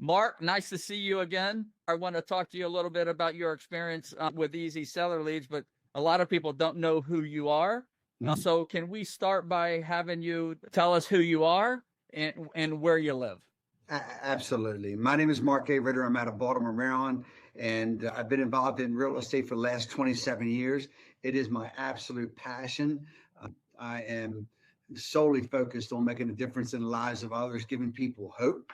Mark, nice to see you again. I want to talk to you a little bit about your experience with Easy.Seller leads, but a lot of people don't know who you are. So can we start by having you tell us who you are and where you live? Absolutely. My name is Mark A. Ritter. I'm out of Baltimore, Maryland, and I've been involved in real estate for the last 27 years. It is my absolute passion. I am solely focused on making a difference in the lives of others, giving people hope.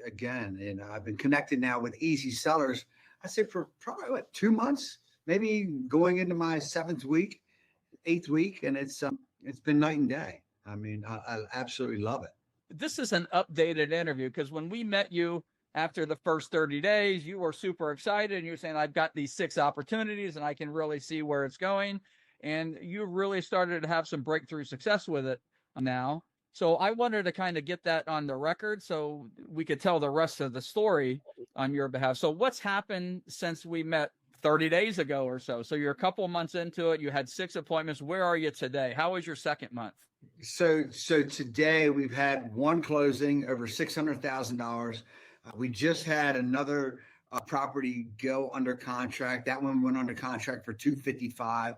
Again, and I've been connected now with Easy Sellers, I say for probably what, 2 months, maybe going into my seventh week, eighth week, and it's been night and day. I mean, I absolutely love it. This is an updated interview because when we met you after the first 30 days, you were super excited and you were saying, I've got these 6 opportunities and I can really see where it's going. And you really started to have some breakthrough success with it now. So I wanted to kind of get that on the record so we could tell the rest of the story on your behalf. So what's happened since we met 30 days ago or so? So you're a couple of months into it. You had 6 appointments. Where are you today? How was your second month? So today we've had one closing over $600,000. We just had another property go under contract. That one went under contract for 255.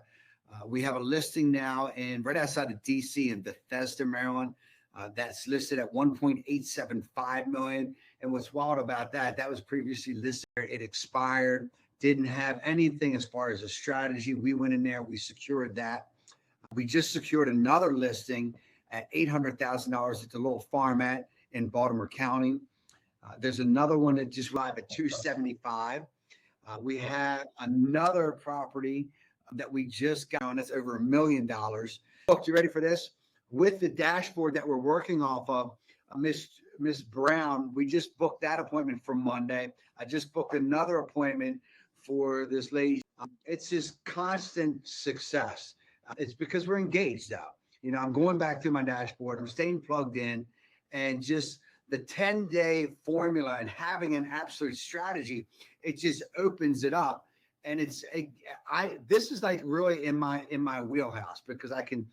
We have a listing now in right outside of DC in Bethesda, Maryland. That's listed at 1.875 million. And what's wild about that, that was previously listed. It expired, didn't have anything as far as a strategy. We went in there, we secured that. We just secured another listing at $800,000 at the little farm in Baltimore County. There's another one that just arrived at 275. We have another property that we just got on that's over $1 million. Look, you ready for this? With the dashboard that we're working off of, Miss Brown, we just booked that appointment for Monday. I just booked another appointment for this lady. It's just constant success. It's because we're engaged though. You know, I'm going back to my dashboard, I'm staying plugged in, and just the 10-day formula and having an absolute strategy, it just opens it up. And this is like really in my wheelhouse because I can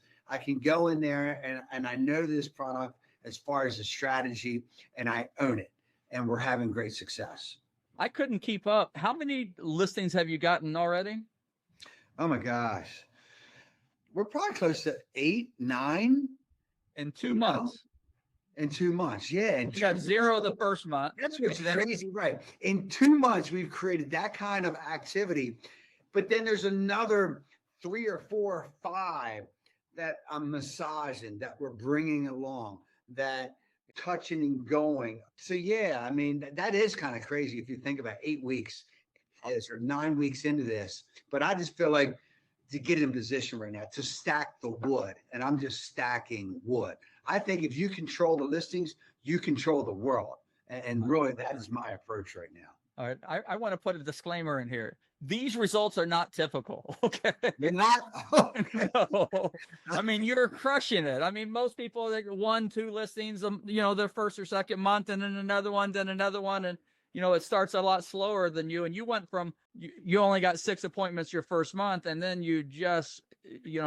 go in there and I know this product as far as the strategy and I own it, and we're having great success. I couldn't keep up. How many listings have you gotten already? Oh my gosh. We're probably close to 8, 9 in 2 months. In 2 months, yeah. You got 0 the first month. That's what's crazy, right? In 2 months, we've created that kind of activity. But then there's another 3 or 4 or 5 that I'm massaging, that we're bringing along, that touching and going. So yeah, I mean, that is kind of crazy if you think about 8 weeks or 9 weeks into this. But I just feel like to get in position right now to stack the wood, and I'm just stacking wood. I think if you control the listings, you control the world. And really, that is my approach right now. All right. I want to put a disclaimer in here. These results are not typical. Okay. They're not. Okay. No. I mean, you're crushing it. I mean, most people, like 1, 2 listings, their first or second month, and then another one. And, it starts a lot slower than you. And you went from, you only got 6 appointments your first month. And then you just,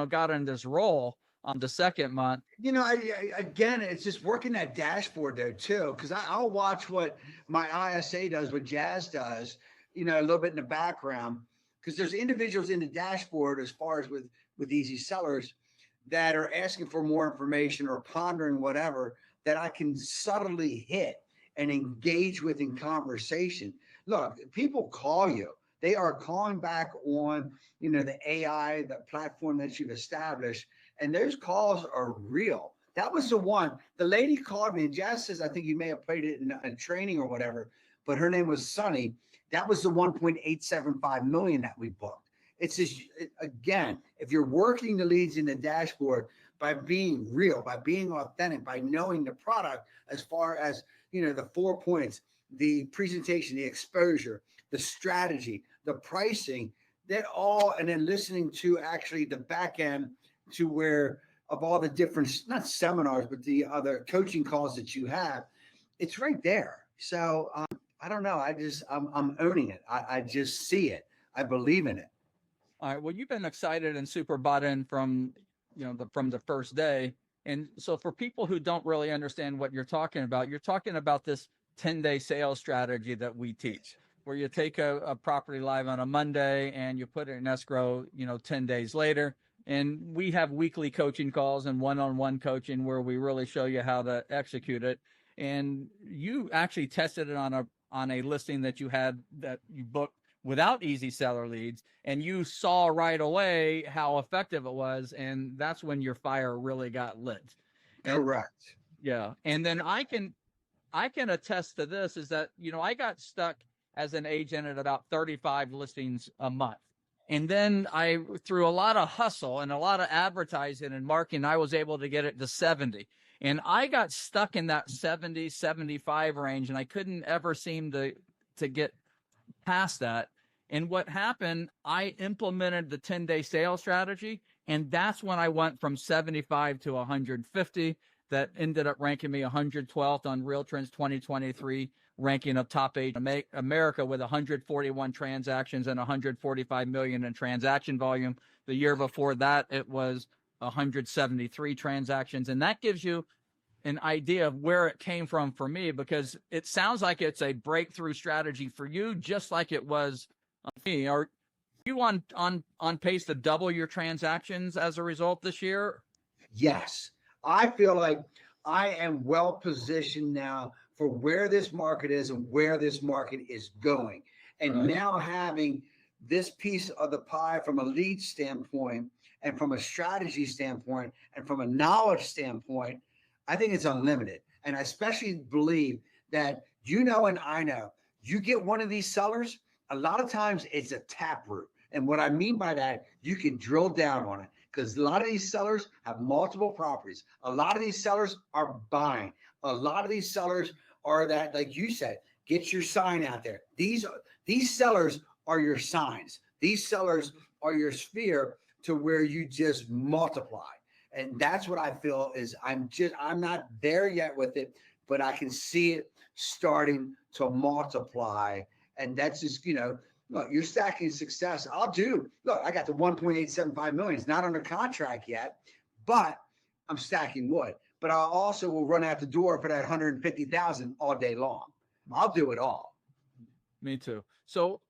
got in this role on the second month. Again, it's just working that dashboard there too, because I'll watch what my ISA does, what Jazz does, a little bit in the background, because there's individuals in the dashboard as far as with Easy Sellers that are asking for more information or pondering whatever that I can subtly hit and engage with in conversation. Look, people call you. They are calling back on, the AI, the platform that you've established, and those calls are real. That was the one. The lady called me, and Jazz says, I think you may have played it in a training or whatever, but her name was Sunny. That was the 1.875 million that we booked. It's just, again, if you're working the leads in the dashboard by being real, by being authentic, by knowing the product as far as, the 4 points, the presentation, the exposure, the strategy, the pricing, and then listening to actually the back end to where of all the different, not seminars, but the other coaching calls that you have, it's right there. So I don't know. I'm owning it. I just see it. I believe in it. All right. Well, you've been excited and super bought in from the first day. And so for people who don't really understand what you're talking about this 10-day sales strategy that we teach, where you take a property live on a Monday and you put it in escrow, 10 days later. And we have weekly coaching calls and one-on-one coaching where we really show you how to execute it. And you actually tested it on a listing that you had that you booked without Easy.Seller leads, and you saw right away how effective it was, and that's when your fire really got lit. And Correct. yeah, and then I can attest to this is that, I got stuck as an agent at about 35 listings a month. And then through a lot of hustle and a lot of advertising and marketing, I was able to get it to 70. And I got stuck in that 70, 75 range, and I couldn't ever seem to get past that. And what happened, I implemented the 10-day sales strategy, and that's when I went from 75 to 150. That ended up ranking me 112th on RealTrends 2023 ranking of top agent America with 141 transactions and 145 million in transaction volume. The year before that, it was 173 transactions. And that gives you an idea of where it came from for me, because it sounds like it's a breakthrough strategy for you, just like it was me. Are you on pace to double your transactions as a result this year? Yes. I feel like I am well positioned now for where this market is and where this market is going. And Right. now having this piece of the pie from a lead standpoint and from a strategy standpoint and from a knowledge standpoint, I think it's unlimited. And I especially believe that and I know you get one of these sellers, a lot of times it's a taproot. And what I mean by that, you can drill down on it, because a lot of these sellers have multiple properties. A lot of these sellers are buying. A lot of these sellers are that, like you said, get your sign out there. These sellers are your signs. These sellers are your sphere to where you just multiply. And that's what I feel is I'm not there yet with it, but I can see it starting to multiply. And that's just, look, you're stacking success. Look, I got the 1.875 million. It's not under contract yet, but I'm stacking wood. But I also will run out the door for that 150,000 all day long. I'll do it all. Me too. So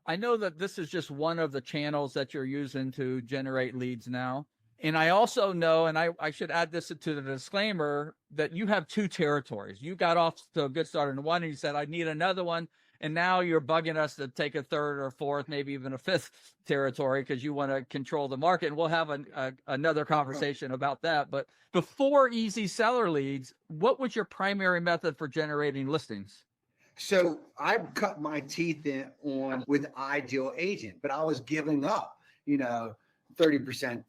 I know that this is just one of the channels that you're using to generate leads now. And I also know, and I should add this to the disclaimer, that you have two territories. You got off to a good start in one, and you said, I need another one. And now you're bugging us to take a third or fourth, maybe even a fifth territory, because you want to control the market. And we'll have another conversation about that. But before Easy.Seller leads, what was your primary method for generating listings? So I cut my teeth with Ideal Agent, but I was giving up, 30%,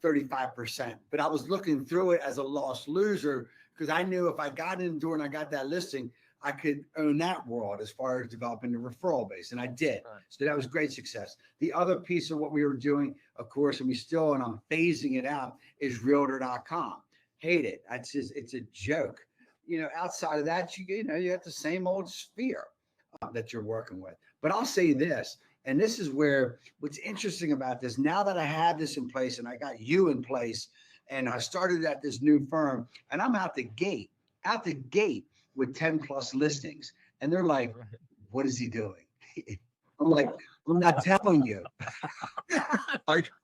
35%. But I was looking through it as a lost loser, because I knew if I got in the door and I got that listing, I could own that world as far as developing the referral base. And I did. Right. So that was great success. The other piece of what we were doing, of course, and I'm phasing it out, is Realtor.com. Hate it. It's a joke. Outside of that, you have the same old sphere that you're working with. But I'll say this, and this is where what's interesting about this, now that I have this in place and I got you in place, and I started at this new firm, and I'm out the gate with 10 plus listings. And they're like, what is he doing? I'm like, I'm not telling you.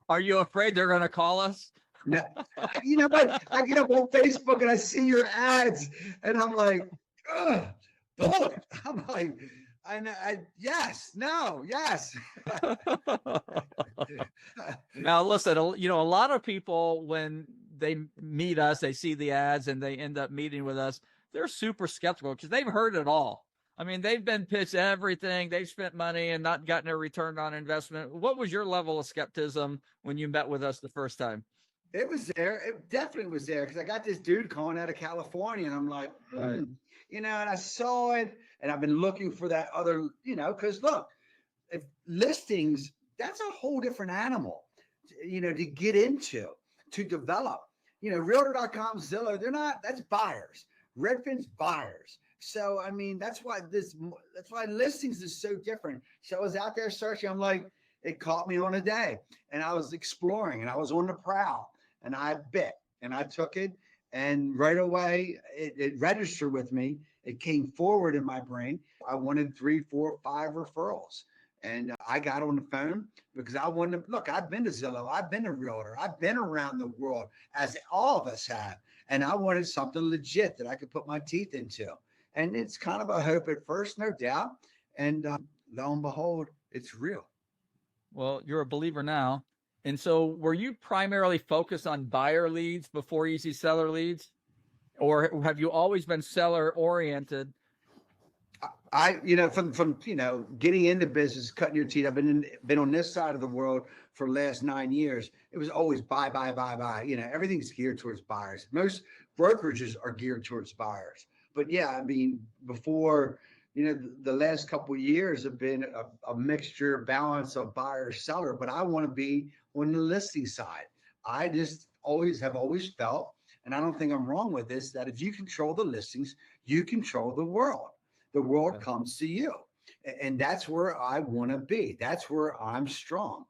Are you afraid they're going to call us? No, but I get up on Facebook and I see your ads and I'm like, ugh, I'm like, yes, no, yes. Now, listen, a lot of people, when they meet us, they see the ads and they end up meeting with us, they're super skeptical because they've heard it all. I mean, they've been pitched everything. They've spent money and not gotten a return on investment. What was your level of skepticism when you met with us the first time? It was there. It definitely was there, because I got this dude calling out of California, and I'm like, and I saw it, and I've been looking for that other, because look, if listings, that's a whole different animal, to get into, to develop. Realtor.com, Zillow, that's buyers. Redfin's buyers. So, I mean, that's why listings is so different. So I was out there searching. I'm like, it caught me on a day, and I was exploring, and I was on the prowl, and I bit, and I took it, and right away it registered with me. it came forward in my brain. I wanted 3, 4, 5 referrals. And I got on the phone because I wanted to look. I've been to Zillow, I've been a realtor, I've been around the world, as all of us have. And I wanted something legit that I could put my teeth into. And it's kind of a hope at first, no doubt. And lo and behold, it's real. Well, you're a believer now. And so were you primarily focused on buyer leads before Easy.Seller leads? Or have you always been seller oriented? From getting into business, cutting your teeth. I've been on this side of the world for the last 9 years. It was always buy, buy, buy, buy. Everything's geared towards buyers. Most brokerages are geared towards buyers. But yeah, I mean, before, the last couple of years have been a mixture balance of buyer seller. But I want to be on the listing side. I just have always felt, and I don't think I'm wrong with this, that if you control the listings, you control the world. The world comes to you. And that's where I want to be. That's where I'm strong.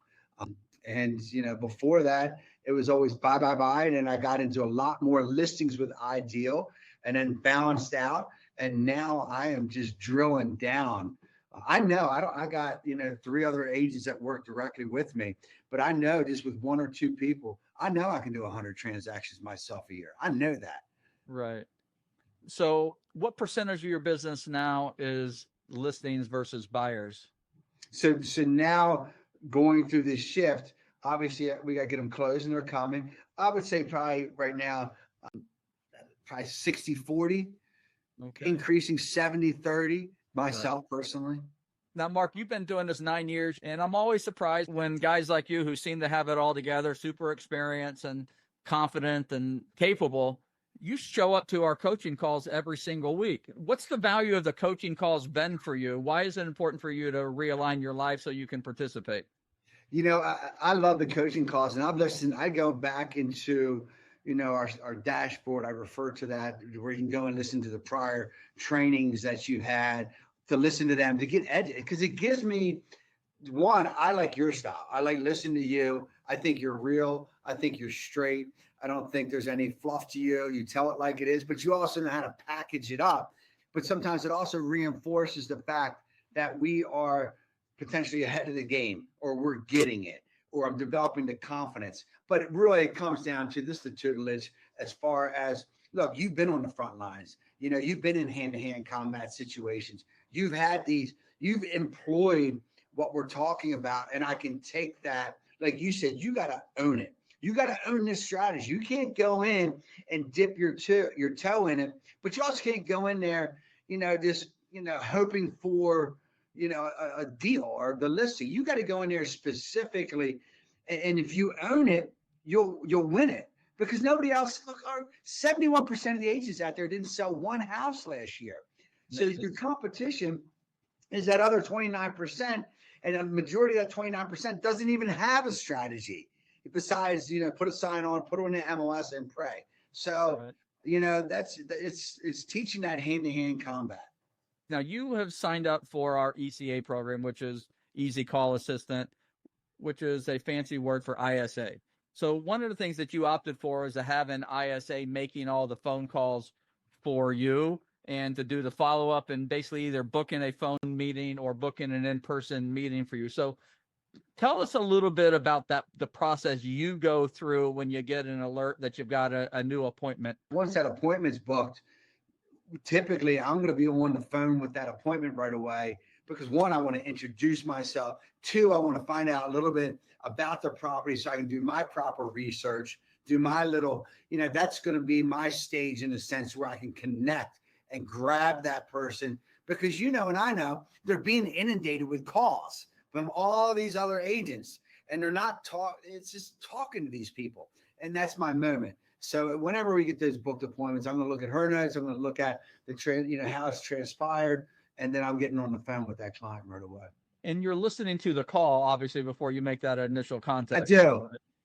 And before that, it was always buy, buy, buy. And then I got into a lot more listings with Ideal and then balanced out. And now I am just drilling down. I know I got, 3 other agents that work directly with me, but I know just with 1 or 2 people, I know I can do 100 transactions myself a year. I know that. Right. So what percentage of your business now is listings versus buyers? So now going through this shift, obviously we got to get them closed and they're coming. I would say probably right now, probably 60-40, increasing 70-30 myself personally. Now, Mark, you've been doing this 9 years, and I'm always surprised when guys like you who seem to have it all together, super experienced and confident and capable, you show up to our coaching calls every single week. What's the value of the coaching calls been for you? Why is it important for you to realign your life so you can participate? I love the coaching calls, and I go back into, our dashboard. I refer to that where you can go and listen to the prior trainings that you had, to listen to them, to get educated, because it gives me, one, I like your style. I like listening to you. I think you're real. I think you're straight. I don't think there's any fluff to you. You tell it like it is, but you also know how to package it up. But sometimes it also reinforces the fact that we are potentially ahead of the game, or we're getting it, or I'm developing the confidence. But it comes down to this, the tutelage, as far as, look, you've been on the front lines. You've been in hand-to-hand combat situations. You've employed what we're talking about. And I can take that, like you said, you got to own it. You got to own this strategy. You can't go in and dip your toe in it, but you also can't go in there, just, hoping for, a deal or the listing. You got to go in there specifically. And if you own it, you'll win it, because nobody else, look, 71% of the agents out there didn't sell 1 house last year. So your competition is that other 29%, and the majority of that 29% doesn't even have a strategy besides, put a sign on, put it on the MLS and pray. So, it's teaching that hand-to-hand combat. Now, you have signed up for our ECA program, which is Easy Call Assistant, which is a fancy word for ISA. So one of the things that you opted for is to have an ISA making all the phone calls for you, and to do the follow-up and basically either booking a phone meeting or booking an in-person meeting for you. So tell us a little bit about the process you go through when you get an alert that you've got a new appointment. Once that appointment's booked, typically I'm going to be on the phone with that appointment right away, because 1, I want to introduce myself. 2, I want to find out a little bit about the property so I can do my proper research, do my little, that's going to be my stage in a sense where I can connect and grab that person, because and I know they're being inundated with calls from all these other agents, and they're not it's just talking to these people. And that's my moment. So whenever we get those booked appointments, I'm going to look at her notes. I'm going to look at how it's transpired. And then I'm getting on the phone with that client right away. And you're listening to the call, obviously, before you make that initial contact.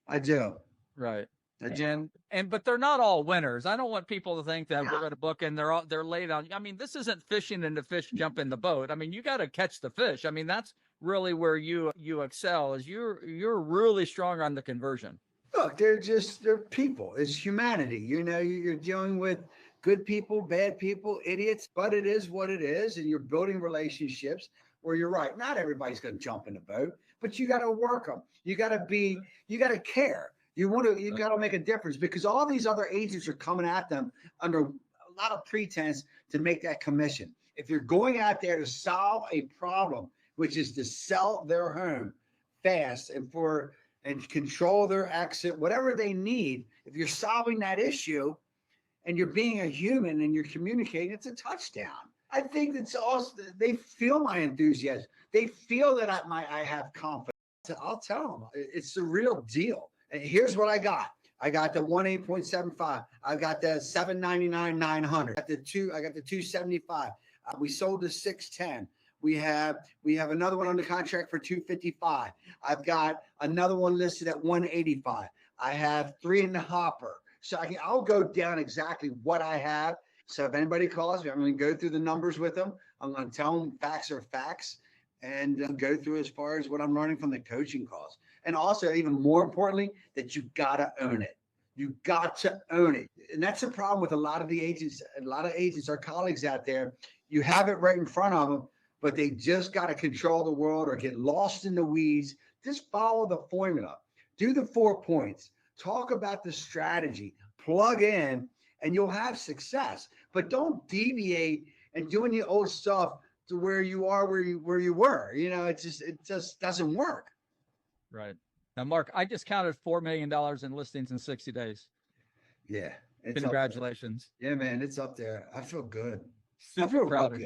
I do. Right. But they're not all winners. I don't want people to think that we're going to book and they're laid on. I mean, this isn't fishing and the fish jump in the boat. I mean, you got to catch the fish. I mean, that's really where you excel, is you're really strong on the conversion. Look, they're people. It's humanity. You're dealing with good people, bad people, idiots, but it is what it is. And you're building relationships where you're right. Not everybody's going to jump in the boat, but you got to work them. You got to care. You got to make a difference because all these other agents are coming at them under a lot of pretense to make that commission. If you're going out there to solve a problem, which is to sell their home fast and control their exit, whatever they need, if you're solving that issue and you're being a human and you're communicating, it's a touchdown. I think it's also, they feel my enthusiasm. They feel that I have confidence. I'll tell them it's the real deal. And here's what I got. I got the 1.875. I got the 799 900. I got the 275. We sold the 610. We have another one under contract for 255. I've got another one listed at 185. I have 3 in the hopper. So I'll go down exactly what I have. So if anybody calls me, I'm going to go through the numbers with them. I'm going to tell them facts are facts and go through as far as what I'm learning from the coaching calls. And also, even more importantly, that you got to own it. You got to own it. And that's the problem with a lot of agents, our colleagues out there. You have it right in front of them, but they just got to control the world or get lost in the weeds. Just follow the formula. Do the 4 points. Talk about the strategy. Plug in, and you'll have success. But don't deviate and doing the old stuff to where you are, where you were. It just doesn't work. Right. Now, Mark, I just counted $4 million in listings in 60 days. Yeah. Congratulations. Yeah, man, it's up there. I feel good. Super proud of you.